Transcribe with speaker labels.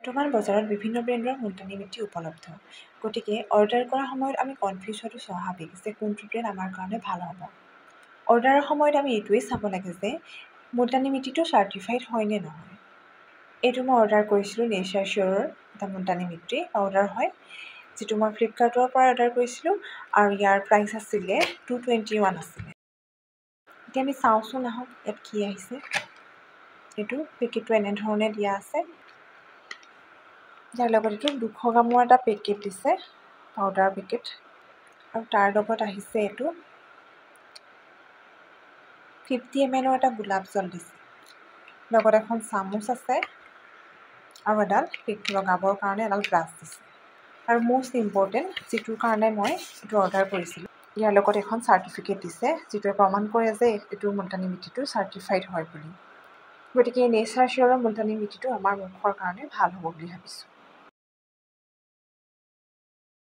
Speaker 1: বৰ্তমান বজাৰত বিভিন্ন ব্ৰেণ্ডৰ মুলতানী মিটি উপলব্ধ। গতিকে অৰ্ডাৰ কৰাৰ সময়ত আমি কনফিউজ হোৱাটো স্বাভাৱিক যে কোনটো ব্ৰেণ্ড আমাৰ কাৰণে ভাল হ'ব। অৰ্ডাৰৰ সময়ত আমি এইটোৱেই চাব লাগে যে মুলতানী মিটিটো চাৰ্টিফাইড হয় নে নহয়। এইটো মই অৰ্ডাৰ কৰিছিলোঁ নেচাৰ চিয়ৰৰ এটা মুলতানী মিটি পাউডাৰ হয়, যিটো মই ফ্লিপকাৰ্টৰ পৰা অৰ্ডাৰ কৰিছিলোঁ আৰু ইয়াৰ প্ৰাইচ আছিলে 221 আছিলে। এতিয়া আমি চাওঁচোন আহক ইয়াত কি আহিছে। এইটো পেকেটটো এনেধৰণে দিয়া আছে। ইয়াৰ লগত এইটো 200 গ্ৰামৰ এটা পেকেট দিছে, পাউডাৰ পেকেট, আৰু তাৰ লগত আহিছে এইটো 50 ml এটা গোলাপ জল দিছে। লগত এখন চামুচ আছে আৰু এডাল পিক লগাবৰ কাৰণে এডাল ব্ৰাছ দিছে। আৰু মষ্ট ইম্পৰ্টেণ্ট, যিটোৰ কাৰণে মই এইটো অৰ্ডাৰ কৰিছিলোঁ, ইয়াৰ লগত এখন চাৰ্টিফিকেট দিছে, যিটোৱে প্ৰমাণ কৰে যে এইটো মুলতানী মিটিটো চাৰ্টিফাইড হয় বুলি। গতিকে নেচাৰ চিয়ৰৰ মুলতানী মিটিটো আমাৰ মুখৰ কাৰণে ভাল হ'ব বুলি ভাবিছোঁ।